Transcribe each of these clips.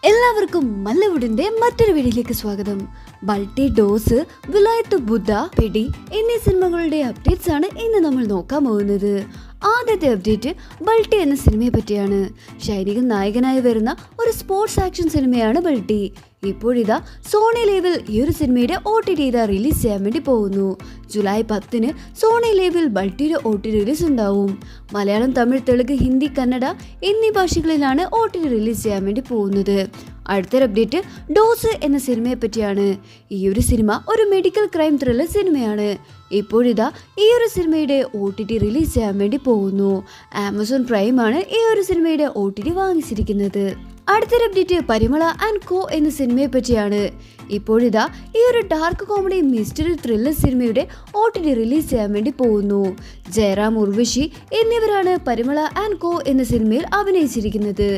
എല്ലാവർക്കും മല്ലവുഡിന്റെ മറ്റൊരു വീഡിയോയിലേക്ക് സ്വാഗതം. ബൾട്ടി, ഡോസ്, വിലായത്ത് ബുദ്ധ, പെടി എന്നീ സിനിമകളുടെ അപ്ഡേറ്റ്സ് ആണ് ഇന്ന് നമ്മൾ നോക്കാൻ പോകുന്നത്. ആദ്യത്തെ അപ്ഡേറ്റ് ബൾട്ടി എന്ന സിനിമയെ പറ്റിയാണ്. ഷൈനികൻ നായകനായി വരുന്ന ഒരു സ്പോർട്സ് ആക്ഷൻ സിനിമയാണ് ബൾട്ടി. ഇപ്പോഴിതാ സോണി ലൈവിൽ ഈ ഒരു സിനിമയുടെ OTT റിലീസ് ചെയ്യാൻ വേണ്ടി പോകുന്നു. ജൂലൈ 10 സോണി ലൈവിൽ ബൾട്ടിയുടെ OTT റിലീസ് ഉണ്ടാവും. മലയാളം, തമിഴ്, തെലുങ്ക്, ഹിന്ദി, കന്നഡ എന്നീ ഭാഷകളിലാണ് OTT റിലീസ് ചെയ്യാൻ വേണ്ടി പോകുന്നത്. അടുത്തൊരു അപ്ഡേറ്റ് ഡോസ് എന്ന സിനിമയെ പറ്റിയാണ്. ഈ ഒരു സിനിമ ഒരു മെഡിക്കൽ ക്രൈം ത്രില്ലർ സിനിമയാണ്. ഇപ്പോഴിതാ ഈ ഒരു സിനിമയുടെ OTT റിലീസ് ചെയ്യാൻ വേണ്ടി പോകുന്നു. ആമസോൺ പ്രൈം ആണ് ഈ ഒരു സിനിമയുടെ OTT വാങ്ങിച്ചിരിക്കുന്നത്. അടുത്തൊരു അപ്ഡേറ്റ് പരിമള ആൻഡ് കോ എന്ന സിനിമയെ പറ്റിയാണ്. ഇപ്പോഴിതാ ഈ ഒരു ഡാർക്ക് കോമഡി മിസ്റ്ററി ത്രില്ലർ സിനിമയുടെ OTT റിലീസ് ചെയ്യാൻ വേണ്ടി പോകുന്നു. ജയറാം, ഉർവശി എന്നിവരാണ് പരിമള ആൻഡ് കോ എന്ന സിനിമയിൽ അഭിനയിച്ചിരിക്കുന്നത്.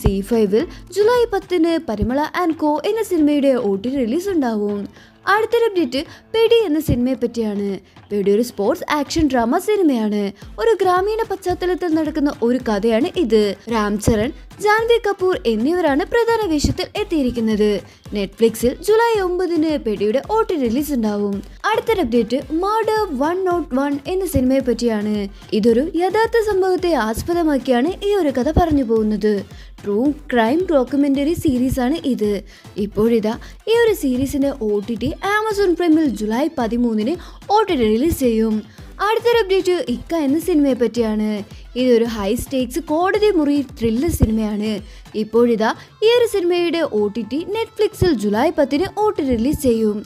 C5 ജൂലൈ 10 പരിമള ആൻഡ് കോ എന്ന സിനിമയുടെ OTT റിലീസ് ഉണ്ടാവും. അടുത്തൊരു അപ്ഡേറ്റ് പെടി എന്ന സിനിമയെ പറ്റിയാണ്. പെടി ഒരു സ്പോർട്സ് ആക്ഷൻ ഡ്രാമ സിനിമയാണ്. ഒരു ഗ്രാമീണ പശ്ചാത്തലത്തിൽ നടക്കുന്ന ഒരു കഥയാണ് ഇത്. രാം ചരൺ, ജാൻവി കപൂർ എന്നിവരാണ് പ്രധാന വേഷത്തിൽ എത്തിയിരിക്കുന്നത്. നെറ്റ്ഫ്ലിക്സിൽ ജൂലൈ 9 പെടിയുടെ OTT റിലീസ് ഉണ്ടാവും. അടുത്തൊരു അപ്ഡേറ്റ് മർഡർ 101 എന്ന സിനിമയെ പറ്റിയാണ്. ഇതൊരു യഥാർത്ഥ സംഭവത്തെ ആസ്പദമാക്കിയാണ് ഈ ഒരു കഥ പറഞ്ഞു പോകുന്നത്. ട്രൂ ക്രൈം ഡോക്യുമെന്ററി സീരീസ് ആണ് ഇത്. ഇപ്പോഴിതാ ഈ ഒരു സീരീസിന്റെ OTT ആമസോൺ പ്രൈമിൽ ജൂലൈ 13 OTT റിലീസ് ചെയ്യും. അടുത്തൊരു അപ്ഡേറ്റ് ഇക്ക എന്ന സിനിമയെ പറ്റിയാണ്. ഇതൊരു ഹൈ സ്റ്റേക്സ് കോടതി മുറി ത്രില്ലർ സിനിമയാണ്. ഇപ്പോഴിതാ ഈ ഒരു സിനിമയുടെ OTT നെറ്റ്ഫ്ലിക്സിൽ ജൂലൈ 10 OTT റിലീസ് ചെയ്യും.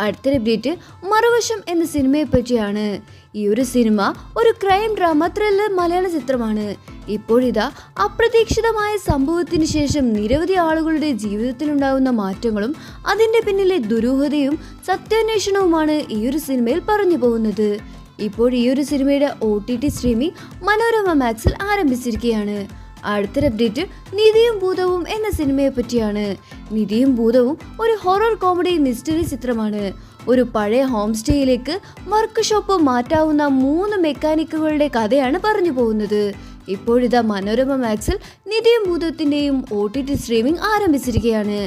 അടുത്തൊരു അപ്ഡേറ്റ് മറുവശം എന്ന സിനിമയെ പറ്റിയാണ്. ഈ ഒരു സിനിമ ഒരു ക്രൈം ഡ്രാമ ത്രില്ലർ മലയാള ചിത്രമാണ്. ഇപ്പോഴിതാ അപ്രതീക്ഷിതമായ സംഭവത്തിന് ശേഷം നിരവധി ആളുകളുടെ ജീവിതത്തിലുണ്ടാകുന്ന മാറ്റങ്ങളും അതിന്റെ പിന്നിലെ ദുരൂഹതയും സത്യാന്വേഷണവുമാണ് ഈ ഒരു സിനിമയിൽ പറഞ്ഞു പോകുന്നത്. ഇപ്പോൾ ഈ ഒരു സിനിമയുടെ OTT സ്ട്രീമിംഗ് മനോരമ മാക്സിൽ ആരംഭിച്ചിരിക്കുകയാണ്. അടുത്തൊരു അപ്ഡേറ്റ് നിധിയും ഭൂതവും എന്ന സിനിമയെ പറ്റിയാണ്. നിധിയും ഭൂതവും ഒരു ഹൊറർ കോമഡി മിസ്റ്ററി ചിത്രമാണ്. ഒരു പഴയ ഹോം സ്റ്റേയിലേക്ക് വർക്ക് ഷോപ്പ് മാറ്റാവുന്ന 3 മെക്കാനിക്കുകളുടെ കഥയാണ് പറഞ്ഞു പോകുന്നത്. ഇപ്പോഴിതാ മനോരമ മാക്സിൽ നിധിയും ഭൂതത്തിന്റെയും OTT സ്ട്രീമിംഗ് ആരംഭിച്ചിരിക്കുകയാണ്.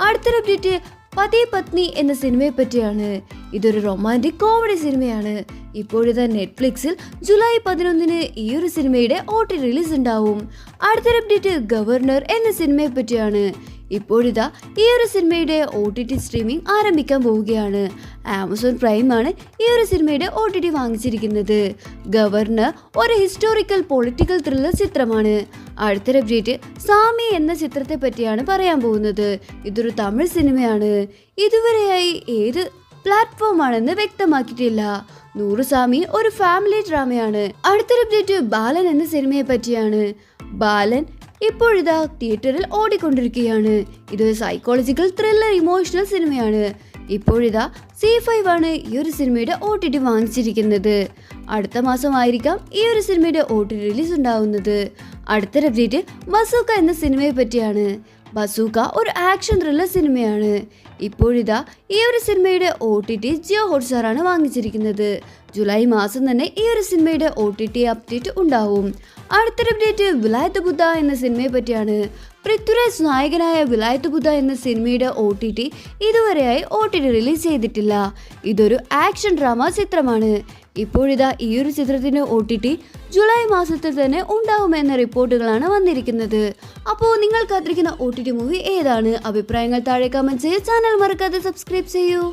അടുത്തൊരു അപ്ഡേറ്റ് പതി പത്നി എന്ന സിനിമയെ പറ്റിയാണ്. ഇതൊരു റൊമാൻറ്റിക് കോമഡി സിനിമയാണ്. ഇപ്പോഴിതാ നെറ്റ്ഫ്ലിക്സിൽ ജൂലൈ 11 ഈ ഒരു സിനിമയുടെ OTT റിലീസ് ഉണ്ടാവും. അടുത്തൊരു അപ്ഡേറ്റ് ഗവർണർ എന്ന സിനിമയെ പറ്റിയാണ്. ഇപ്പോഴിതാ ഈ ഒരു സിനിമയുടെ OTT സ്ട്രീമിംഗ് ആരംഭിക്കാൻ പോവുകയാണ്. ആമസോൺ പ്രൈം ആണ് ഈ ഒരു സിനിമയുടെ OTT വാങ്ങിച്ചിരിക്കുന്നത്. ഗവർണർ ഒരു ഹിസ്റ്റോറിക്കൽ പൊളിറ്റിക്കൽ ത്രില്ലർ ചിത്രമാണ്. അടുത്തൊരു അപ്ഡേറ്റ് സാമി എന്ന ചിത്രത്തെ പറ്റിയാണ് പറയാൻ പോകുന്നത്. ഇതൊരു തമിഴ് സിനിമയാണ്. ഇതുവരെയായി ഏത് പ്ലാറ്റ്ഫോം ആണെന്ന് വ്യക്തമാക്കിയിട്ടില്ല. 100 സാമി ഒരു ഫാമിലി ഡ്രാമയാണ്. അടുത്തൊരു അപ്ഡേറ്റ് ബാലൻ എന്ന സിനിമയെ പറ്റിയാണ്. ബാലൻ ഇപ്പോഴിതാ തിയേറ്ററിൽ ഓടിക്കൊണ്ടിരിക്കുകയാണ്. ഇതൊരു സൈക്കോളജിക്കൽ ത്രില്ലർ ഇമോഷണൽ സിനിമയാണ്. ഇപ്പോഴിതാ C5 ആണ് ഈ ഒരു സിനിമയുടെ OTT വാങ്ങിച്ചിരിക്കുന്നത്. അടുത്ത മാസമായിരിക്കാം ഈ ഒരു സിനിമയുടെ OTT റിലീസ് ഉണ്ടാവുന്നത്. അടുത്തൊരു അപ്ഡേറ്റ് ബസൂക്ക എന്ന സിനിമയെ പറ്റിയാണ്. ബസൂക്ക ഒരു ആക്ഷൻ ത്രില്ലർ സിനിമയാണ്. ഇപ്പോഴിതാ ഈ ഒരു സിനിമയുടെ OTT ജിയോ ഹോട്ട്സ്റ്റാർ ആണ് വാങ്ങിച്ചിരിക്കുന്നത്. ജൂലൈ മാസം തന്നെ ഈ ഒരു സിനിമയുടെ OTT അപ്ഡേറ്റ് ഉണ്ടാവും. അടുത്തൊരു അപ്ഡേറ്റ് വിലായത്ത് ബുദ്ധ എന്ന സിനിമയെ പറ്റിയാണ്. പൃഥ്വിരാജ് നായകനായ വിലായത്ത് ബുദ്ധ എന്ന സിനിമയുടെ OTT ഇതുവരെയായി OTT റിലീസ് ചെയ്തിട്ടില്ല. ഇതൊരു ആക്ഷൻ ഡ്രാമ ചിത്രമാണ്. ഇപ്പോഴിതാ ഈ ഒരു ചിത്രത്തിന്റെ OTT ജൂലൈ മാസത്തിൽ തന്നെ ഉണ്ടാവുമെന്ന റിപ്പോർട്ടുകളാണ് വന്നിരിക്കുന്നത്. അപ്പോൾ നിങ്ങൾ കാത്തിരിക്കുന്ന OTT മൂവി ഏതാണ്? അഭിപ്രായങ്ങൾ താഴെ കമന്റ് ചെയ്ത് ചാനൽ മറക്കാതെ സബ്സ്ക്രൈബ് ചെയ്യൂ.